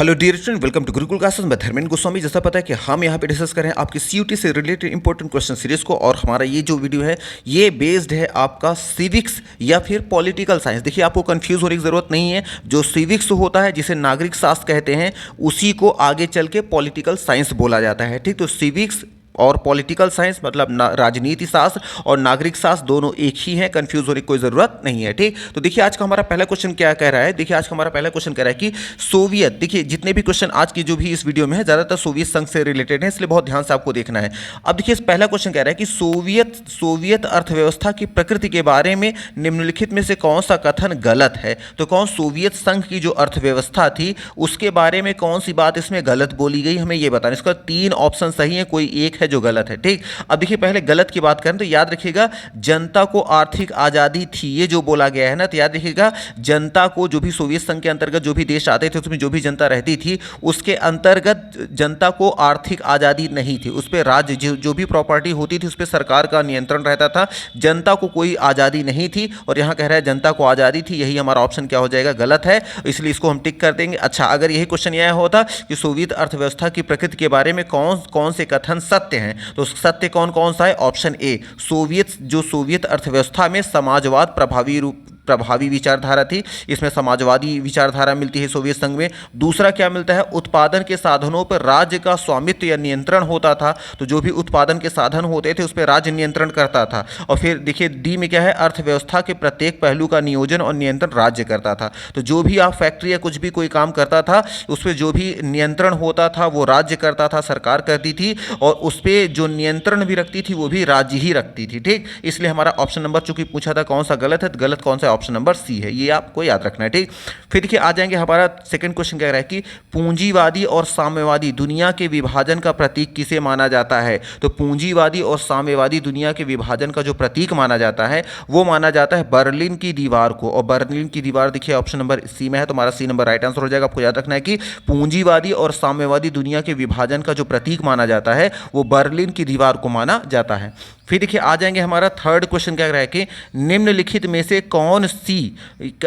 Hello dear student, welcome to Gurukul classes. मैं धर्मेंद्र गोस्वामी। जैसा पता है कि हम यहाँ पे डिस्कस करें आपकी सीयूटी से रिलेटेड इंपॉर्टेंट क्वेश्चन सीरीज को, और हमारा ये जो वीडियो है ये बेस्ड है आपका सिविक्स या फिर पॉलिटिकल साइंस। देखिए, आपको कंफ्यूज होने की जरूरत नहीं है। जो सिविक्स होता है, जिसे नागरिक शास्त्र कहते हैं, उसी को आगे चल के पॉलिटिकल साइंस बोला जाता है। ठीक, तो सिविक्स और पॉलिटिकल साइंस मतलब राजनीति शास्त्र और नागरिक शास्त्र दोनों एक ही हैं, कंफ्यूज होने की कोई ज़रूरत नहीं है। ठीक, तो देखिए आज का हमारा पहला क्वेश्चन क्या कह रहा है। देखिए आज का हमारा पहला क्वेश्चन कह रहा है कि सोवियत, देखिए जितने भी क्वेश्चन आज की जो भी इस वीडियो में है ज़्यादातर सोवियत संघ से रिलेटेड है, इसलिए बहुत ध्यान से आपको देखना है। अब देखिए पहला क्वेश्चन कह रहा है कि सोवियत अर्थव्यवस्था की प्रकृति के बारे में निम्नलिखित में से कौन सा कथन गलत है। तो कौन सोवियत संघ की जो अर्थव्यवस्था थी उसके बारे में कौन सी बात इसमें गलत बोली गई, हमें ये बताना। इसका 3 ऑप्शन सही है, कोई एक है जो गलत है। ठीक, अब देखिए पहले गलत की बात करें तो याद रखिएगा जनता को आर्थिक आज़ादी थी, ये जो बोला गया है ना, तो याद रखिएगा जनता को, जो भी सोवियत संघ के अंतर्गत जो भी देश आते थे उसमें जो भी जनता रहती थी उसके अंतर्गत जनता को आर्थिक आज़ादी नहीं थी। उस पर राज्य जो भी प्रॉपर्टी होती थी उस पर सरकार का नियंत्रण रहता था, जनता को कोई आज़ादी नहीं थी। और यहाँ कह रहा है जनता को आज़ादी थी, यही हमारा ऑप्शन क्या हो जाएगा, गलत है, इसलिए इसको हम टिक कर देंगे। अच्छा, अगर यही क्वेश्चन यह होता कि सोवियत अर्थव्यवस्था की प्रकृति के बारे में कौन कौन से कथन सत्य हैं, तो सत्य कौन कौन सा है, ऑप्शन ए सोवियत अर्थव्यवस्था में समाजवाद प्रभावी विचारधारा थी, इसमें समाजवादी विचारधारा मिलती है सोवियत संघ में। दूसरा क्या मिलता है, उत्पादन के साधनों पर राज्य का स्वामित्व या नियंत्रण होता था, तो जो भी उत्पादन के साधन होते थे उस पर राज्य नियंत्रण करता था। और फिर देखिए डी में क्या है, अर्थव्यवस्था के प्रत्येक पहलू का नियोजन और नियंत्रण राज्य करता था। तो जो भी आप फैक्ट्री या कुछ भी कोई काम करता था उस पर जो भी नियंत्रण होता था वो राज्य करता था, सरकार करती थी, और उस पर जो नियंत्रण भी रखती थी वो भी राज्य ही रखती थी। ठीक, इसलिए हमारा ऑप्शन नंबर चूंकि पूछा था कौन सा गलत है, तो गलत कौन सा, ऑप्शन नंबर सी है, ये आपको याद रखना है। ठीक, फिर देखिए आ जाएंगे हमारा सेकंड क्वेश्चन कह रहा है कि पूंजीवादी और साम्यवादी दुनिया के विभाजन का प्रतीक किसे माना जाता है। तो पूंजीवादी और साम्यवादी दुनिया के विभाजन का जो प्रतीक माना जाता है वो माना जाता है बर्लिन की दीवार को। और बर्लिन की दीवार देखिए ऑप्शन नंबर सी में है, तो हमारा सी नंबर राइट आंसर हो जाएगा। आपको याद रखना है कि पूंजीवादी और साम्यवादी दुनिया के विभाजन का जो प्रतीक माना जाता है वो बर्लिन की दीवार को माना जाता है। फिर देखिए आ जाएंगे हमारा थर्ड क्वेश्चन क्या रहा है कि निम्नलिखित में से कौन सी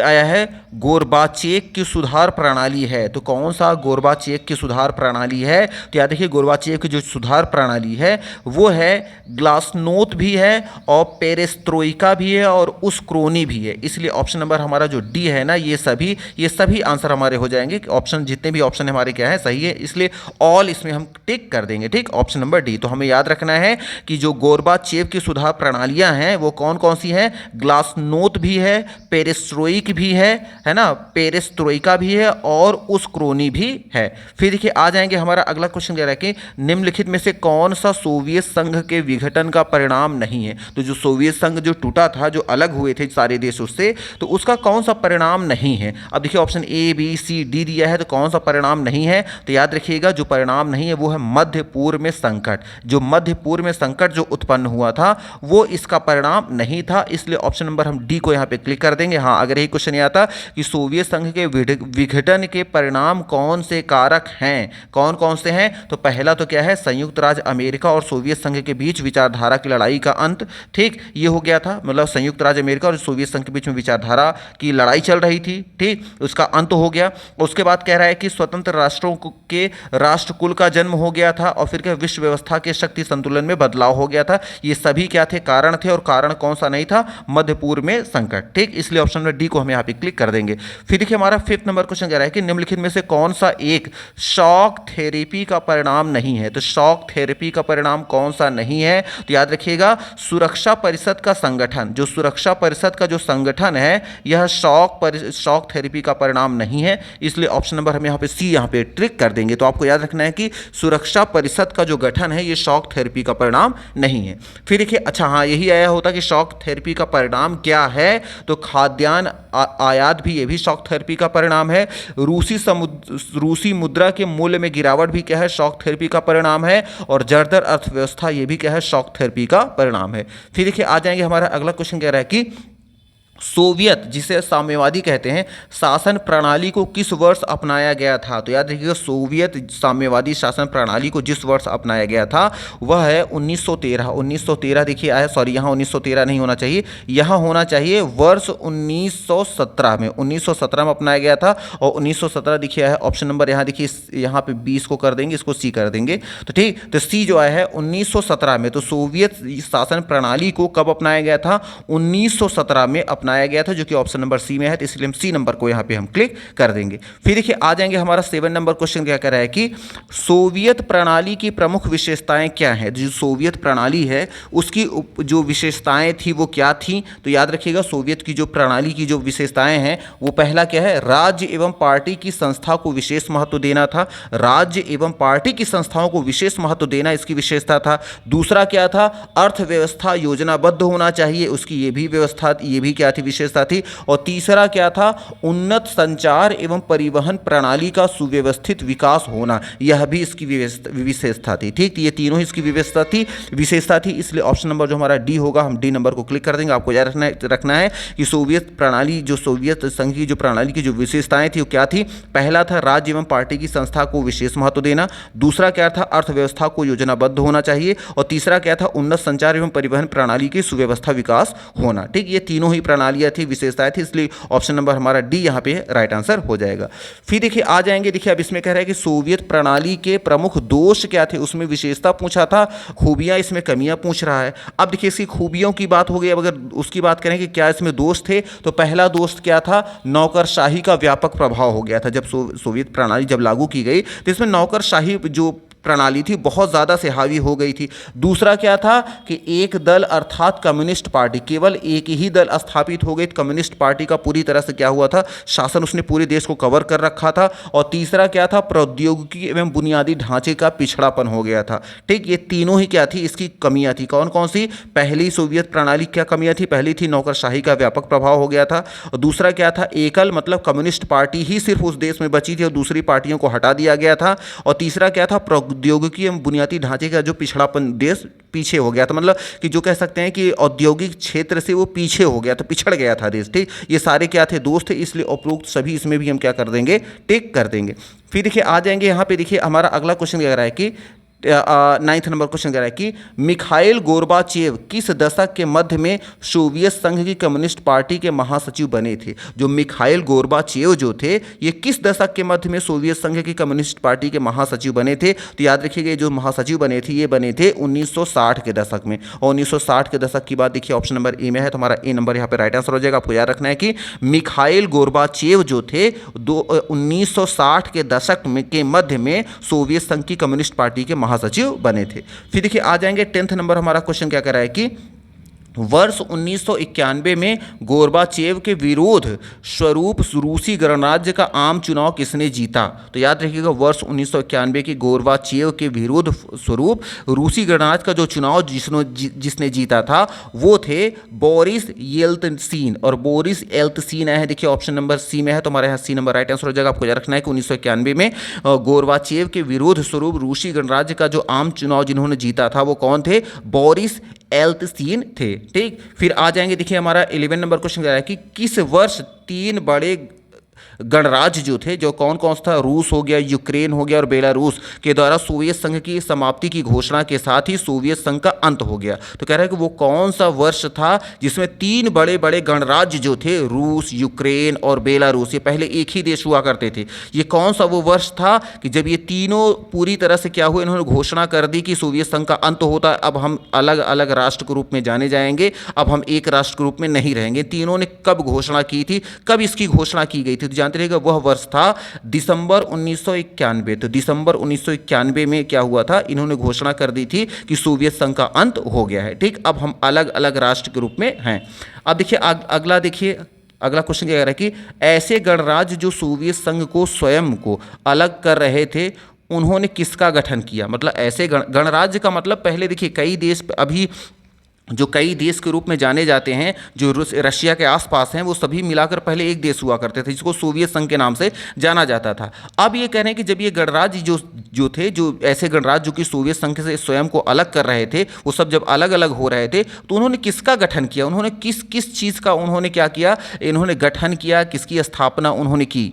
आया है गोर्बाचेक की सुधार प्रणाली है। तो कौन सा गोर्बाचेक की सुधार प्रणाली है, तो याद देखिए गोर्बाचेक की जो सुधार प्रणाली है वो है ग्लासनोत भी है और पेरेस्ट्रोइका भी है और उस्क्रोनी भी है। इसलिए ऑप्शन नंबर हमारा जो डी है ना, ये सभी आंसर हमारे हो जाएंगे। ऑप्शन जितने भी ऑप्शन हमारे क्या है, सही है, इसलिए ऑल इसमें हम टिक कर देंगे। ठीक, ऑप्शन नंबर डी। तो हमें याद रखना है कि जो गोर्बाचेक की सुधार प्रणालियां हैं वो कौन कौन सी हैं, ग्लासनोत भी है, पेरेस्ट्रोइक भी है ना, पेरेस्ट्रोइका भी है और उस्क्रोनी भी है। फिर देखिए आ जाएंगे हमारा अगला क्वेश्चन कह रहा है कि निम्नलिखित में से कौन सा सोवियत संघ के विघटन का परिणाम नहीं है। तो जो सोवियत संघ जो टूटा था, जो अलग हुए थे सारे देश उससे, तो उसका कौन सा परिणाम नहीं है। अब देखिए option A B C D दिया है, तो कौन सा परिणाम नहीं है, तो याद रखिएगा जो परिणाम नहीं है वो है मध्य पूर्व में संकट। जो मध्य पूर्व में संकट जो उत्पन्न हुआ था वो इसका परिणाम नहीं था, इसलिए ऑप्शन नंबर हम डी को यहां पे क्लिक कर देंगे। हाँ, अगर यही क्वेश्चन आता कि सोवियत संघ के विघटन के परिणाम कौन से कारक हैं, कौन कौन से हैं, तो पहला तो क्या है, संयुक्त राज्य अमेरिका और सोवियत संघ के बीच विचारधारा की लड़ाई का अंत। ठीक, ये हो गया था, मतलब संयुक्त राज्य अमेरिका और सोवियत संघ के बीच में विचारधारा की लड़ाई चल रही थी। ठीक, उसका अंत हो गया। उसके बाद कह रहा है कि स्वतंत्र राष्ट्रों के राष्ट्रकुल का जन्म हो गया था, और फिर क्या, विश्व व्यवस्था के शक्ति संतुलन में बदलाव हो गया था। ये सभी क्या थे, कारण थे, और कारण कौन सा नहीं था, मध्य पूर्व में संकट। ठीक, इसलिए ऑप्शन नंबर डी को हम यहाँ पे क्लिक कर देंगे। फिर देखिए हमारा फिफ्थ नंबर क्वेश्चन कह रहा है कि निम्नलिखित में से कौन सा एक शॉक थेरेपी का परिणाम नहीं है। तो शॉक थेरेपी का परिणाम कौन सा नहीं है, तो याद रखिएगा सुरक्षा परिषद का संगठन, जो सुरक्षा परिषद का जो संगठन है यह शॉक थेरेपी का परिणाम नहीं है, इसलिए ऑप्शन नंबर हम यहाँ पे सी यहाँ पे ट्रिक कर देंगे। तो आपको याद रखना है कि सुरक्षा परिषद का जो गठन है ये शॉक थेरेपी का परिणाम नहीं है। फिर देखिए अच्छा हाँ, यही आया होता कि शॉक थेरेपी का परिणाम क्या है, तो खाद्यान्न आयात भी, ये भी शॉक थेरेपी का परिणाम है। रूसी मुद्रा के मूल्य में गिरावट भी क्या है, शॉक थेरेपी का परिणाम है। और जर्जर अर्थव्यवस्था ये भी क्या है, शॉक थेरेपी का परिणाम है। फिर देखिए आ जाएंगे हमारा अगला क्वेश्चन कह रहा है कि सोवियत जिसे साम्यवादी कहते हैं शासन प्रणाली को किस वर्ष अपनाया गया था? तो याद रखिएगा, सोवियत साम्यवादी शासन प्रणाली को जिस वर्ष अपनाया गया था वह है 1913। 1913 देखिए आया, सॉरी यहाँ 1913 नहीं होना चाहिए, यहाँ होना चाहिए वर्ष 1917 में। 1917 में अपनाया गया था और 1917 देखिए है ऑप्शन नंबर, यहाँ देखिए यहाँ पे 20 को कर देंगे, इसको सी कर देंगे तो ठीक। तो सी जो आया है 1917 में। तो सोवियत शासन प्रणाली को कब अपनाया गया था? 1917 में अपनाया गया था, जो कि ऑप्शन नंबर सी में है। तो इसलिए हम सी नंबर को यहाँ पे हम क्लिक कर देंगे। फिर देखिए आ जाएंगे हमारा 7 नंबर क्वेश्चन क्या कह रहा है कि सोवियत प्रणाली की प्रमुख विशेषताएं क्या हैं? जो सोवियत प्रणाली है उसकी जो विशेषताएं थी वो क्या थी? तो याद रखिएगा, सोवियत की जो प्रणाली की जो विशेषताएं हैं वो पहला क्या है? राज्य एवं पार्टी की संस्था को विशेष महत्व देना था। राज्य एवं पार्टी की संस्थाओं को विशेष महत्व देना इसकी विशेषता था। दूसरा क्या था? अर्थव्यवस्था योजनाबद्ध होना चाहिए, उसकी ये भी व्यवस्था, ये भी क्या थी? विशेषता थी। और तीसरा क्या था? उन्नत संचार एवं परिवहन प्रणाली का सुव्यवस्थित विकास होना, यह भी इसकी विशेषता थी। ठीक, ये तीनों ही इसकी विशेषता थी। इसलिए ऑप्शन नंबर जो हमारा डी होगा, हम डी नंबर को क्लिक कर देंगे। आपको याद रखना है कि सोवियत प्रणाली, जो सोवियत संघ की जो प्रणाली की जो विशेषताएं थी वो क्या थी? पहला था राज्य एवं पार्टी की संस्था को विशेष महत्व देना। दूसरा क्या था? अर्थव्यवस्था को योजनाबद्ध होना चाहिए। और तीसरा क्या था? उन्नत संचार एवं परिवहन प्रणाली की सुव्यवस्था विकास होना। ठीक, ये तीनों ही प्रणालियां थी, विशेषताएं थी। इसलिए ऑप्शन नंबर हमारा डी यहाँ पे राइट आंसर हो जाएगा। फिर देखिए आ जाएंगे, देखिए अब इसमें कह रहा है कि सोवियत प्रणाली के प्रमुख दोष क्या थे? उसमें विशेषता पूछा था, खूबियां इसमें कमियां पूछ रहा है। अब देखिए इसकी खूबियों की बात हो गई। अब अगर उसकी बात करें कि क्या इसमें दोष थे, तो पहला दोष क्या था? नौकरशाही का व्यापक प्रभाव हो गया था। जब सोवियत प्रणाली जब लागू की गई तो इसमें नौकरशाही जो प्रणाली थी बहुत ज़्यादा से हावी हो गई थी। दूसरा क्या था कि एक दल अर्थात कम्युनिस्ट पार्टी, केवल एक ही दल स्थापित हो गई। कम्युनिस्ट पार्टी का पूरी तरह से क्या हुआ था? शासन उसने पूरे देश को कवर कर रखा था। और तीसरा क्या था? प्रौद्योगिकी एवं बुनियादी ढांचे का पिछड़ापन हो गया था। ठीक, ये तीनों ही क्या थी? इसकी कमियां थी। कौन कौन सी? पहली सोवियत प्रणाली क्या कमियां थी? पहली थी नौकरशाही का व्यापक प्रभाव हो गया था। और दूसरा क्या था? एकल मतलब कम्युनिस्ट पार्टी ही सिर्फ उस देश में बची थी और दूसरी पार्टियों को हटा दिया गया था। और तीसरा क्या था? औद्योगिकी एवं बुनियादी ढांचे का जो पिछड़ापन, देश पीछे हो गया था। मतलब कि जो कह सकते हैं कि औद्योगिक क्षेत्र से वो पीछे हो गया था, पिछड़ गया था देश। ठीक, ये सारे क्या थे? दोष थे। इसलिए उपरोक्त सभी इसमें भी हम क्या कर देंगे? टिक कर देंगे। फिर देखिए आ जाएंगे यहाँ पे, देखिए हमारा अगला क्वेश्चन क्या कह रहा है कि 9th नंबर क्वेश्चन कह रहा है कि मिखाइल गोर्बाचेव किस दशक के मध्य में सोवियत संघ की कम्युनिस्ट पार्टी के महासचिव बने थे? जो मिखाइल गोर्बाचेव जो थे, ये किस दशक के मध्य में सोवियत संघ की कम्युनिस्ट पार्टी के महासचिव बने थे? तो याद रखिएगा, जो महासचिव बने थे ये बने थे 1960 के दशक में। और 1960 के दशक की बात देखिए ऑप्शन नंबर ए में है, तो हमारा ए नंबर यहाँ पे राइट आंसर हो जाएगा। आपको याद रखना है कि मिखाइल गोर्बाचेव जो थे 1960 के दशक में के मध्य में सोवियत संघ की कम्युनिस्ट पार्टी के सचिव बने थे। फिर देखिए आ जाएंगे 10th नंबर, हमारा क्वेश्चन क्या कर रहा है कि वर्ष 1991 में गोर्बाचेव के विरोध स्वरूप रूसी गणराज्य का आम चुनाव किसने जीता? तो याद रखिएगा, वर्ष 1991 के गोर्बाचेव के विरोध स्वरूप रूसी गणराज्य का जो चुनाव जिसने जीता था वो थे बोरिस येल्तसिन। और बोरिस येल्तसिन है, देखिए ऑप्शन नंबर सी में है, तो हमारे यहाँ सी नंबर राइट आंसर हो जाएगा। आपको याद रखना है कि 1991 में गोर्बाचेव के विरोध स्वरूप रूसी गणराज्य का जो आम चुनाव जिन्होंने जीता था वो कौन थे? बोरिस येल्तसिन थे। ठीक, फिर आ जाएंगे, देखिए हमारा 11 नंबर क्वेश्चन क्या है कि किस वर्ष 3 बड़े गणराज्य जो थे, जो कौन कौन सा था? रूस हो गया, यूक्रेन हो गया और बेलारूस के द्वारा सोवियत संघ की समाप्ति की घोषणा के साथ ही सोवियत संघ का अंत हो गया। तो कह रहा है कि वो कौन सा वर्ष था जिसमें 3 बड़े बड़े गणराज्य जो थे, रूस, यूक्रेन और बेलारूस, ये पहले एक ही देश हुआ करते थे। ये कौन सा वो वर्ष था कि जब ये तीनों पूरी तरह से क्या हुए? इन्होंने घोषणा कर दी कि सोवियत संघ का अंत होता है, अब हम अलग अलग राष्ट्र के रूप में जाने जाएंगे, अब हम एक राष्ट्र के रूप में नहीं रहेंगे। तीनों ने कब घोषणा की थी? कब इसकी घोषणा की गई थी? तो जानते रहेगा वह वर्ष था दिसंबर 1991। तो दिसंबर 1991 में क्या हुआ था? इन्होंने घोषणा कर दी थी कि सोवियत संघ का अंत हो गया है। ठीक, अब हम अलग अलग राष्ट्र के रूप में हैं। अब देखिए अगला क्वेश्चन क्या कह रहा है कि ऐसे गणराज्य जो सोवियत संघ को स्वयं को अलग कर रहे थे, उन्होंने किसका गठन किया? मतलब ऐसे गणराज्य का मतलब, पहले देखिए कई देश अभी जो कई देश के रूप में जाने जाते हैं, जो रशिया के आसपास हैं, वो सभी मिलाकर पहले एक देश हुआ करते थे, जिसको सोवियत संघ के नाम से जाना जाता था। अब ये कह रहे हैं कि जब ये गणराज्य जो ऐसे गणराज्य जो कि सोवियत संघ से स्वयं को अलग कर रहे थे, वो सब जब अलग अलग हो रहे थे, तो उन्होंने किसका गठन किया, उन्होंने किस किस चीज़ का उन्होंने क्या किया, इन्होंने गठन किया, किसकी स्थापना उन्होंने की।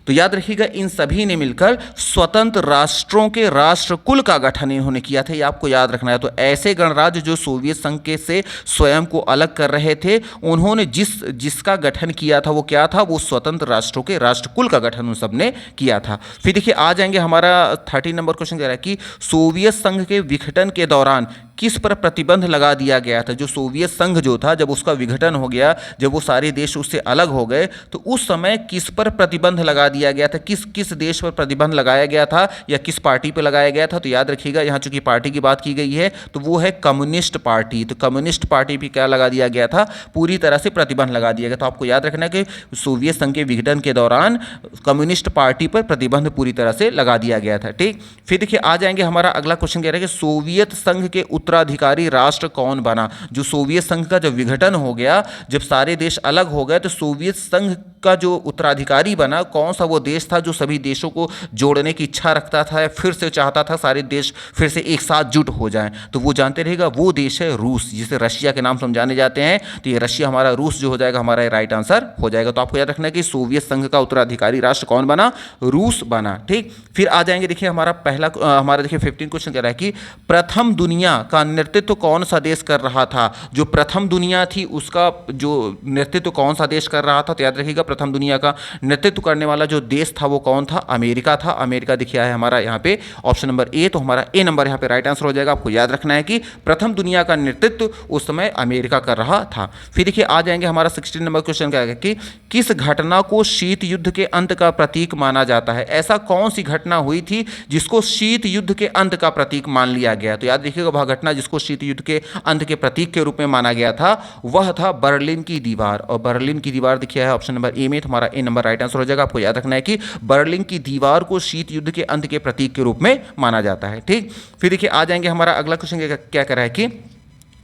तो याद रखिएगा, इन सभी ने मिलकर स्वतंत्र राष्ट्रों के राष्ट्रकुल का गठन इन्होंने किया था, ये आपको याद रखना है। तो ऐसे गणराज्य जो सोवियत संघ के से स्वयं को अलग कर रहे थे, उन्होंने जिसका गठन किया था वो क्या था, वो स्वतंत्र राष्ट्रों के राष्ट्रकुल का गठन उन सब ने किया था। फिर देखिए आ जाएंगे, हमारा 13 नंबर क्वेश्चन कह रहा है कि सोवियत संघ के विघटन के दौरान किस पर प्रतिबंध लगा दिया गया था। जो सोवियत संघ जो था, जब उसका विघटन हो गया, जब वो सारे देश उससे अलग हो गए, तो उस समय किस पर प्रतिबंध लगा दिया गया था, किस किस देश पर प्रतिबंध लगाया गया था, या किस पार्टी पर लगाया गया था। तो याद रखिएगा, यहाँ चूंकि पार्टी की बात की गई है, तो वो है कम्युनिस्ट पार्टी। तो कम्युनिस्ट पार्टी पर क्या लगा दिया गया था, पूरी तरह से प्रतिबंध लगा दिया गया। तो आपको याद रखना है कि सोवियत संघ के विघटन के दौरान कम्युनिस्ट पार्टी पर प्रतिबंध पूरी तरह से लगा दिया गया था। ठीक, फिर देखिए आ जाएंगे, हमारा अगला क्वेश्चन कह रहा है कि सोवियत संघ के उत्तराधिकारी राष्ट्र कौन बना। जो सोवियत संघ का जब विघटन हो गया, जब सारे देश अलग हो गए, तो सोवियत संघ का जो उत्तराधिकारी बना, कौन सा वो देश था जो सभी देशों को जोड़ने की इच्छा रखता था, या फिर से चाहता था सारे देश फिर से एक साथ जुट हो जाएं। तो वो जानते रहेगा, वो देश है रूस, जिसे रशिया के नाम समझाने जाते हैं। तो ये रशिया हमारा, रूस जो हो जाएगा हमारा राइट आंसर हो जाएगा। तो आपको याद रखना है कि सोवियत संघ का उत्तराधिकारी राष्ट्र कौन बना, रूस बना। ठीक, फिर आ जाएंगे, देखिए हमारा पहला हमारा देखिए 15 क्वेश्चन कह रहा है कि प्रथम दुनिया का नेतृत्व कौन सा देश कर रहा था। जो प्रथम दुनिया थी, उसका जो नेतृत्व कौन सा देश कर रहा था। तो याद रखिएगा, प्रथम दुनिया का नेतृत्व करने वाला जो देश था वो कौन था, अमेरिका था। अमेरिका दिखा है हमारा यहाँ पे ऑप्शन नंबर ए, तो हमारा ए नंबर यहाँ पे राइट आंसर हो जाएगा। आपको याद रखना है कि प्रथम दुनिया का नेतृत्व उस समय अमेरिका कर रहा था। फिर देखिए आ जाएंगे, हमारा 16 नंबर क्वेश्चन क्या है कि किस घटना को शीत युद्ध के अंत का प्रतीक माना जाता है। ऐसा कौन सी घटना हुई थी जिसको शीत युद्ध के अंत का प्रतीक मान लिया गया। तो याद रखिएगा, वह घटना जिसको शीत युद्ध के अंत के प्रतीक के रूप में माना गया था, वह था बर्लिन की दीवार। और बर्लिन की दीवार दिखा है ऑप्शन नंबर ए में, तो हमारा ए नंबर राइट आंसर हो जाएगा। आपको याद रखना है कि बर्लिन की दीवार को शीत युद्ध के अंत के प्रतीक के रूप में माना जाता है। ठीक, फिर देखिए आ जाएंगे, हमारा अगला क्वेश्चन क्या कह रहा है कि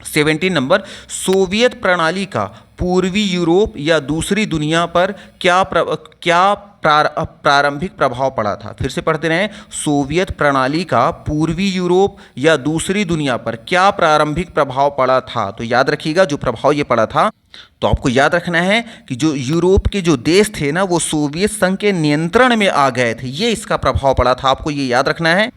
17 नंबर, सोवियत प्रणाली का पूर्वी यूरोप या दूसरी दुनिया पर क्या प्रारंभिक प्रभाव पड़ा था। फिर से पढ़ते रहें, सोवियत प्रणाली का पूर्वी यूरोप या दूसरी दुनिया पर क्या प्रारंभिक प्रभाव पड़ा था। तो याद रखिएगा, जो प्रभाव ये पड़ा था, तो आपको याद रखना है कि जो यूरोप के जो देश थे ना, वो सोवियत संघ के नियंत्रण में आ गए थे, ये इसका प्रभाव पड़ा था। आपको ये याद रखना है,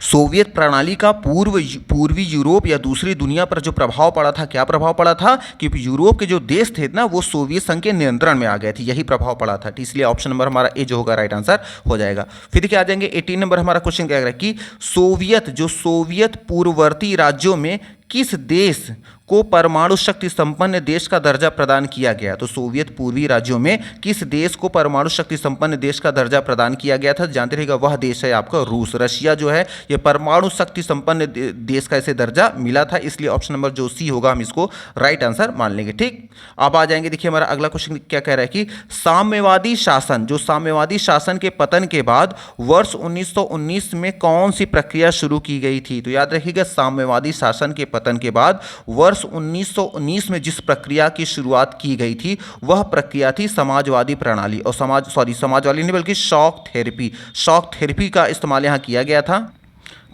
सोवियत प्रणाली का पूर्वी यूरोप या दूसरी दुनिया पर जो प्रभाव पड़ा था, क्या प्रभाव पड़ा था कि यूरोप के जो देश थे ना, वो सोवियत संघ के नियंत्रण में आ गए थे, यही प्रभाव पड़ा था। इसलिए ऑप्शन नंबर हमारा ए जो होगा राइट आंसर हो जाएगा। फिर देखिए आ जाएंगे 18 नंबर, हमारा क्वेश्चन क्या है कि सोवियत पूर्ववर्ती राज्यों में किस देश को परमाणु शक्ति संपन्न देश का दर्जा प्रदान किया गया। तो सोवियत पूर्वी राज्यों में किस देश को परमाणु शक्ति संपन्न देश का दर्जा प्रदान किया गया था। जानते रहिएगा, वह देश है आपका रूस। रशिया जो है ये परमाणु शक्ति संपन्न देश का इसे दर्जा मिला था, इसलिए ऑप्शन नंबर जो सी होगा हम इसको राइट आंसर मान लेंगे। ठीक, अब आ जाएंगे, देखिए हमारा अगला क्वेश्चन क्या कह रहा है कि साम्यवादी शासन के पतन के बाद वर्ष 1919 में कौन सी प्रक्रिया शुरू की गई थी। तो याद रखिएगा, साम्यवादी शासन के पतन के बाद वर्ष 1919 में जिस प्रक्रिया की शुरुआत की गई थी, वह प्रक्रिया थी समाजवादी प्रणाली। और समाजवादी नहीं बल्कि शॉक थेरेपी का इस्तेमाल यहाँ किया गया था।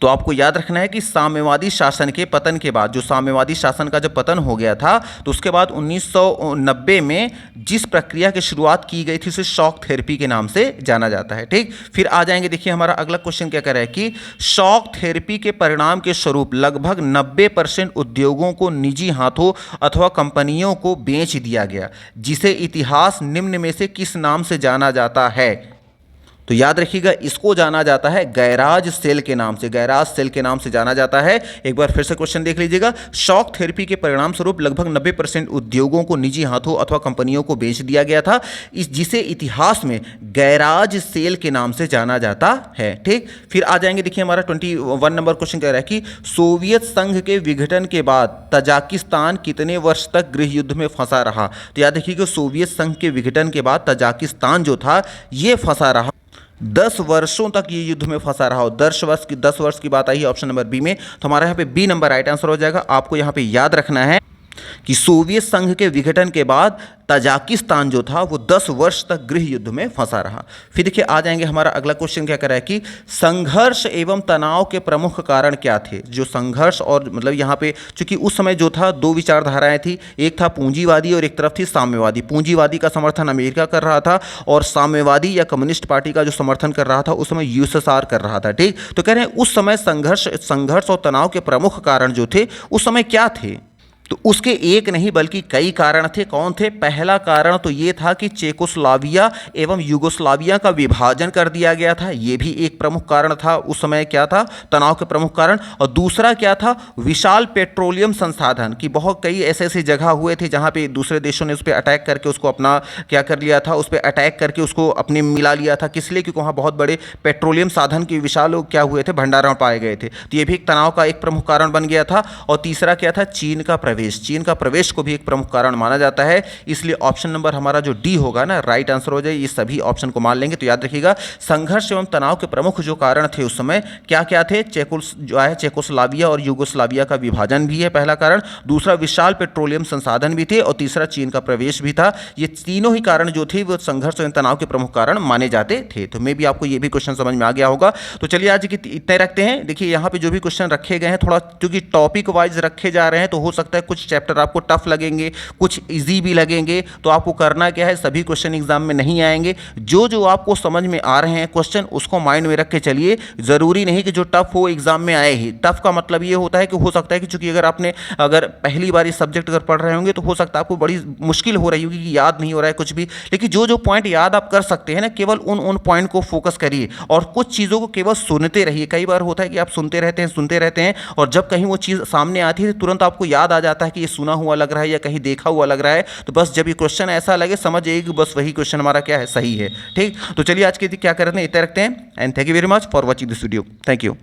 तो आपको याद रखना है कि साम्यवादी शासन के पतन के बाद, जो साम्यवादी शासन का जब पतन हो गया था, तो उसके बाद 1990 में जिस प्रक्रिया की शुरुआत की गई थी, उसे शॉक थेरेपी के नाम से जाना जाता है। ठीक, फिर आ जाएंगे, देखिए हमारा अगला क्वेश्चन क्या कह रहा है कि शॉक थेरेपी के परिणाम के स्वरूप लगभग 90% उद्योगों को निजी हाथों अथवा कंपनियों को बेच दिया गया, जिसे इतिहास निम्न में से किस नाम से जाना जाता है। तो याद रखिएगा, इसको जाना जाता है गैराज सेल के नाम से जाना जाता है। एक बार फिर से क्वेश्चन देख लीजिएगा, शॉक थेरेपी के परिणाम स्वरूप लगभग 90% उद्योगों को निजी हाथों अथवा कंपनियों को बेच दिया गया था, जिसे इतिहास में गैराज सेल के नाम से जाना जाता है। ठीक, फिर आ जाएंगे, देखिए हमारा 21 नंबर क्वेश्चन कह रहा है कि सोवियत संघ के विघटन के बाद तजाकिस्तान कितने वर्ष तक गृह युद्ध में फंसा रहा। तो याद रखिएगा, सोवियत संघ के विघटन के बाद तजाकिस्तान जो था ये फंसा रहा 10 वर्षों तक ये युद्ध में फंसा रहा हो। 10 वर्ष की बात आई है ऑप्शन नंबर बी में, तो हमारा यहाँ पे बी नंबर राइट आंसर हो जाएगा। आपको यहाँ पे याद रखना है कि सोवियत संघ के विघटन के बाद तजाकिस्तान जो था वो 10 वर्ष तक गृह युद्ध में फंसा रहा। फिर देखिए आ जाएंगे, हमारा अगला क्वेश्चन क्या कर रहा है कि संघर्ष एवं तनाव के प्रमुख कारण क्या थे। जो संघर्ष और मतलब यहाँ पे चूंकि उस समय जो था दो विचारधाराएं थी, एक था पूंजीवादी और एक तरफ थी साम्यवादी। पूंजीवादी का समर्थन अमेरिका कर रहा था और साम्यवादी या कम्युनिस्ट पार्टी का जो समर्थन कर रहा था उस समय यूएसएसआर कर रहा था। ठीक, तो कह रहे हैं उस समय संघर्ष और तनाव के प्रमुख कारण जो थे उस समय क्या थे। तो उसके एक नहीं बल्कि कई कारण थे। कौन थे? पहला कारण तो ये था कि चेकोस्लोवाकिया एवं युगोस्लाविया का विभाजन कर दिया गया था, ये भी एक प्रमुख कारण था उस समय, क्या था, तनाव के प्रमुख कारण। और दूसरा क्या था? विशाल पेट्रोलियम संसाधन की बहुत कई ऐसे ऐसे जगह हुए थे जहाँ पे दूसरे देशों ने उस पर अटैक करके उसको अपना क्या कर लिया था, उस पर अटैक करके उसको अपने मिला लिया था। किस लिए? क्योंकि वहाँ बहुत बड़े पेट्रोलियम साधन के विशाल क्या हुए थे, भंडारण पाए गए थे। तो ये भी एक तनाव का एक प्रमुख कारण बन गया था। और तीसरा क्या था? चीन का प्रवेश। चीन का प्रवेश को भी एक प्रमुख कारण माना जाता है। इसलिए ऑप्शन नंबर हमारा जो डी होगा ना, राइट आंसर हो जाए। ये सभी ऑप्शन को मान लेंगे। तो याद रखिएगा, संघर्ष एवं तनाव के प्रमुख जो कारण थे उस समय क्या क्या थे? चेकोस्लोवाकिया और युगोस्लाविया का विभाजन भी है पहला कारण, दूसरा विशाल पेट्रोलियम संसाधन भी थे और तीसरा चीन का प्रवेश भी था। ये तीनों ही कारण जो थे वो संघर्ष एवं तनाव के प्रमुख कारण माने जाते थे। तो मे भी आपको ये भी क्वेश्चन समझ में आ गया होगा। तो चलिए आज की इतने रखते हैं। देखिए यहाँ पे जो भी क्वेश्चन रखे गए हैं थोड़ा क्योंकि टॉपिक वाइज रखे जा रहे हैं, तो हो सकता है कुछ चैप्टर आपको टफ लगेंगे, कुछ इजी भी लगेंगे। तो आपको करना क्या है, सभी क्वेश्चन एग्जाम में नहीं आएंगे। जो जो आपको समझ में आ रहे हैं क्वेश्चन उसको माइंड में रख के चलिए। जरूरी नहीं कि जो टफ हो एग्जाम में आए ही। टफ का मतलब ये होता है कि हो सकता है कि चूंकि अगर पहली बार ये सब्जेक्ट अगर पढ़ रहे होंगे तो हो सकता है आपको बड़ी मुश्किल हो रही होगी कि याद नहीं हो रहा है कुछ भी। लेकिन जो जो पॉइंट याद आप कर सकते हैं ना, केवल उन पॉइंट को फोकस करिए और कुछ चीज़ों को केवल सुनते रहिए। कई बार होता है कि आप सुनते रहते हैं और जब कहीं वो चीज़ सामने आती है तो तुरंत आपको याद आ जाता है कि ये सुना हुआ लग रहा है या कहीं देखा हुआ लग रहा है। तो बस जब ये क्वेश्चन ऐसा लगे समझ जाइए कि बस वही क्वेश्चन हमारा क्या है, सही है। ठीक, तो चलिए आज के क्या करते हैं, इतना रखते हैं। And thank you very much for watching this video. Thank you.